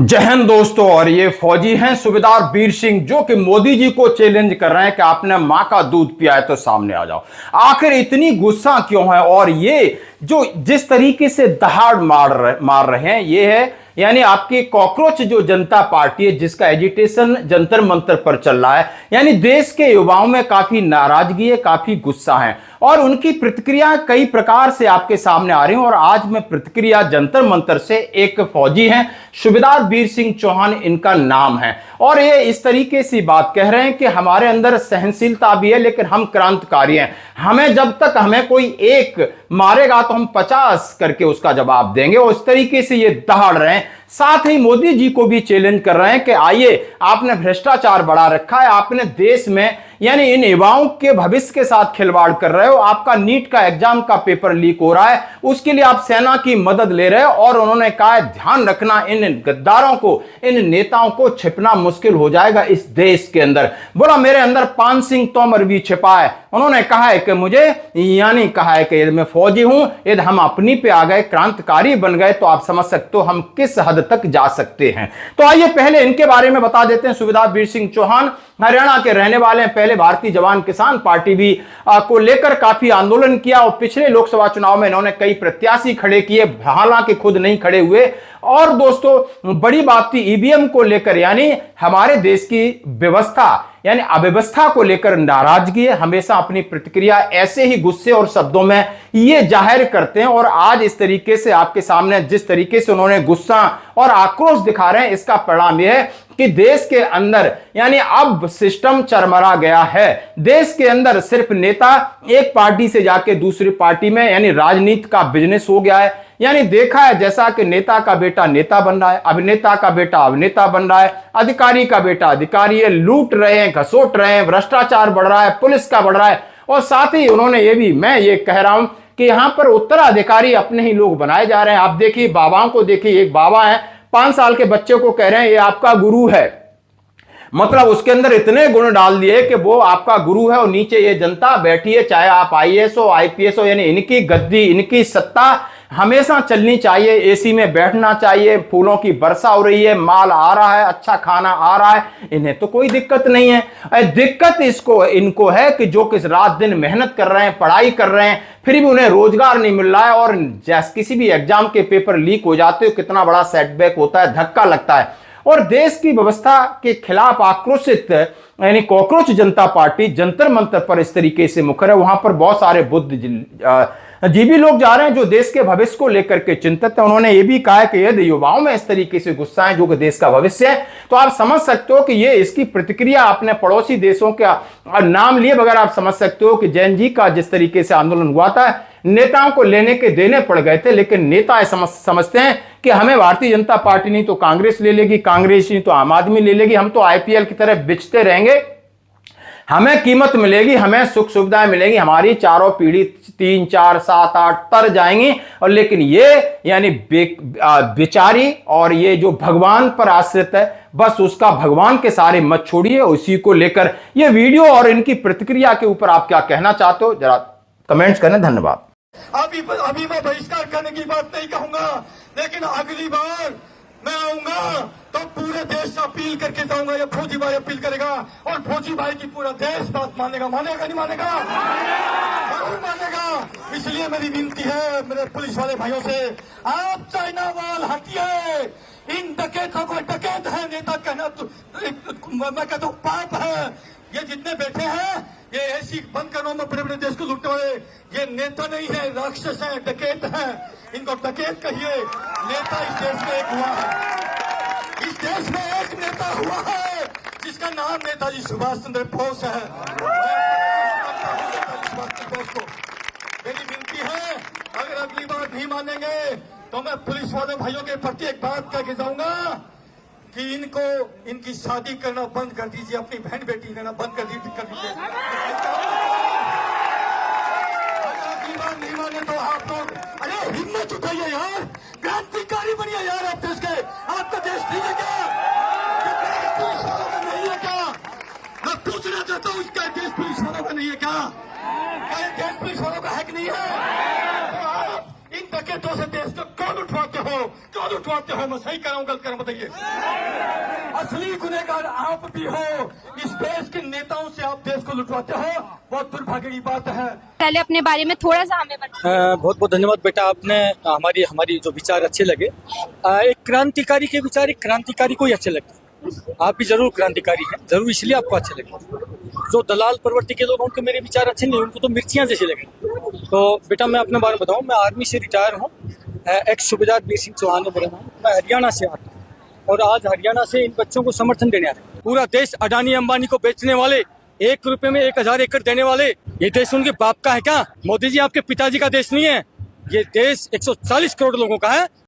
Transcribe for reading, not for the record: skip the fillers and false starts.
जय हिंद दोस्तों। और ये फौजी हैं सूबेदार वीर सिंह, जो कि मोदी जी को चैलेंज कर रहे हैं कि आपने मां का दूध पिया है तो सामने आ जाओ। आखिर इतनी गुस्सा क्यों है? और ये जो जिस तरीके से दहाड़ मार रहे हैं, ये है यानी आपकी कॉकरोच जो जनता पार्टी है, जिसका एजिटेशन जंतर मंतर पर चल रहा है। यानी देश के युवाओं में काफी नाराजगी है, काफी गुस्सा है और उनकी प्रतिक्रिया कई प्रकार से आपके सामने आ रही है। और आज मैं प्रतिक्रिया जंतर मंतर से, एक फौजी हैं सूबेदार वीर सिंह चौहान इनका नाम है, और ये इस तरीके से बात कह रहे हैं कि हमारे अंदर सहनशीलता भी है लेकिन हम क्रांतिकारी हैं। हमें जब तक हमें कोई एक मारेगा तो हम 50 करके उसका जवाब देंगे। और इस तरीके से ये दहाड़ रहे हैं। साथ ही मोदी जी को भी चैलेंज कर रहे हैं कि आइए, आपने भ्रष्टाचार बढ़ा रखा है, आपने देश में यानी इन युवाओं के भविष्य के साथ खिलवाड़ कर रहे हो। आपका नीट का एग्जाम का पेपर लीक हो रहा है, उसके लिए आप सेना की मदद ले रहे हो। और उन्होंने कहा है ध्यान रखना, इन गद्दारों को, इन नेताओं को छिपना मुश्किल हो जाएगा इस देश के अंदर। बोला मेरे अंदर पान सिंह तोमर भी छिपा है। उन्होंने कहा है कि मुझे यानी कहा है कि मैं फौजी हूं, यदि हम अपनी पे आ गए, क्रांतिकारी बन गए, तो आप समझ सकते हो हम किस हद तक जा सकते हैं। तो आइए पहले इनके बारे में बता देते हैं। सूबेदार वीर सिंह चौहान हरियाणा के रहने वाले हैं। पहले भारतीय जवान किसान पार्टी भी को लेकर काफी आंदोलन किया और पिछले लोकसभा चुनाव में इन्होंने कई प्रत्याशी खड़े किए, हालांकि खुद नहीं खड़े हुए। और दोस्तों बड़ी बात थी ईवीएम को लेकर, यानी हमारे देश की व्यवस्था यानी अव्यवस्था को लेकर नाराजगी है। हमेशा अपनी प्रतिक्रिया ऐसे ही गुस्से और शब्दों में ये जाहिर करते हैं। और आज इस तरीके से आपके सामने जिस तरीके से उन्होंने गुस्सा और आक्रोश दिखा रहे हैं, इसका परिणाम यह है कि देश के अंदर यानी अब सिस्टम चरमरा गया है। देश के अंदर सिर्फ नेता एक पार्टी से जाके दूसरी पार्टी में यानी राजनीति का बिजनेस हो गया है। यानी देखा है जैसा कि नेता का बेटा नेता बन रहा है, अभिनेता का बेटा अभिनेता बन रहा है, अधिकारी का बेटा अधिकारी है, लूट रहे हैं, घसोट रहे हैं, भ्रष्टाचार बढ़ रहा है, पुलिस का बढ़ रहा है। और साथ ही उन्होंने ये भी, मैं ये कह रहा हूं कि यहां पर उत्तराधिकारी अपने ही लोग बनाए जा रहे हैं। आप देखिए बाबाओं को देखिए, एक बाबा है 5 साल के बच्चे को कह रहे हैं ये आपका गुरु है, मतलब उसके अंदर इतने गुण डाल दिए कि वो आपका गुरु है। और नीचे ये जनता बैठी है, चाहे आप आईएएस हो आईपीएस हो, यानी इनकी गद्दी, इनकी सत्ता हमेशा चलनी चाहिए। एसी में बैठना चाहिए, फूलों की वर्षा हो रही है, माल आ रहा है, अच्छा खाना आ रहा है, इन्हें तो कोई दिक्कत नहीं है। दिक्कत इनको है कि जो किस रात दिन मेहनत कर रहे हैं, पढ़ाई कर रहे हैं, फिर भी उन्हें रोजगार नहीं मिल रहा है। और जैसे किसी भी एग्जाम के पेपर लीक हो जाते हो, कितना बड़ा सेटबैक होता है, धक्का लगता है। और देश की व्यवस्था के खिलाफ आक्रोशित यानी कॉकरोच जनता पार्टी जंतर मंतर पर इस तरीके से मुखर है। वहां पर बहुत सारे बुद्धिजीवी लोग जा रहे हैं जो देश के भविष्य को लेकर के चिंतित है। उन्होंने ये भी कहा है कि यदि युवाओं में इस तरीके से गुस्सा है जो कि देश का भविष्य है, तो आप समझ सकते हो कि ये इसकी प्रतिक्रिया अपने पड़ोसी देशों का नाम लिए बगैर आप समझ सकते हो कि जैन जी का जिस तरीके से आंदोलन हुआ था, नेताओं को लेने के देने पड़ गए थे, लेकिन नेता समझते हैं कि हमें भारतीय जनता पार्टी नहीं तो कांग्रेस ले लेगी, कांग्रेस नहीं तो आम आदमी ले लेगी, हम तो आईपीएल की तरह बिचते रहेंगे, हमें कीमत मिलेगी, हमें सुख सुविधाएं मिलेंगी, हमारी चारों पीढ़ी 3, 4, 7, 8 तर जाएंगी। और लेकिन ये यानी बेचारी और ये जो भगवान पर आश्रित है, बस उसका भगवान के सारे मत छोड़िए। उसी को लेकर ये वीडियो और इनकी प्रतिक्रिया के ऊपर आप क्या कहना चाहते हो, जरा कमेंट्स करें। धन्यवाद। अभी मैं बहिष्कार करने की बात नहीं कहूंगा, लेकिन अगली बार मैं आऊंगा तो पूरे देश से अपील करके जाऊंगा। ये फौजी भाई अपील करेगा और फौजी भाई की पूरा देश बात मानेगा। मानेगा नहीं मानेगा? जरूर मानेगा। इसलिए मेरी विनती है मेरे पुलिस वाले भाइयों से, आप चाइना वाल हटिए। इन डकैतों को डकैत है नेता कहना तो मैं कहता हूँ पाप है। ये जितने बैठे हैं ये ऐसी बंद करो में बड़े बड़े देश को लूटने वाले, ये नेता नहीं है, राक्षस है, डकैत है। इनको डकैत कहिए। नेता इस देश में एक हुआ है, इस देश में एक नेता हुआ है जिसका नाम नेताजी सुभाष चंद्र बोस है। सुभाष चंद्र बोस को मेरी विनती है, अगर अगली बार नहीं मानेंगे तो मैं पुलिस वाले भाइयों के प्रति एक बात कह के जाऊंगा कि इनको इनकी शादी करना बंद कर दीजिए, अपनी बहन बेटी लेना बंद कर दीजिए। अगली बार नहीं माने तो आप लोग अरे हिम्मत उठाइए यार, क्रांतिकारी बनिए यार। आप देश के, आपका देश नहीं है क्या? पुलिस वालों का नहीं है क्या? मैं पूछना चाहता हूँ, इसका देश पुलिस वालों का नहीं है क्या? क्या देश पुलिस वालों का है कि नहीं है? तो आप इन डकैतों से देश को कौन उठवाते हो? कौन लुटवाते हो? मैं सही कर रहा हूँ, गलत कर रहा हूं, बताइए। असली गुनहगार आप भी हो। इस देश के नेताओं से आप देश को लुटवाते हो, बहुत दुर्भाग्य की बात है। पहले अपने बारे में थोड़ा सा हमें बताइए। बहुत बहुत धन्यवाद बेटा, आपने हमारी जो विचार अच्छे लगे। एक क्रांतिकारी के विचार एक क्रांतिकारी को ही अच्छे लगते हैं। आप भी जरूर क्रांतिकारी हैं, जरूर इसलिए आपको अच्छे लगे। जो दलाल प्रवृत्ति के लोग, उनको मेरे विचार अच्छे नहीं, उनको तो मिर्चियाँ जैसे लगे। तो बेटा मैं अपने बारे में बताऊँ, मैं आर्मी से रिटायर हूँ, एक्स सूबेदार वीर सिंह चौहान है मेरा नाम। मैं हरियाणा से आता हूँ और आज हरियाणा से इन बच्चों को समर्थन देने आते हैं। पूरा देश अडानी अंबानी को बेचने वाले, 1 रुपए में 1000 एकड़ देने वाले, ये देश उनके बाप का है क्या? मोदी जी आपके पिताजी का देश नहीं है, ये देश 140 करोड़ लोगों का है।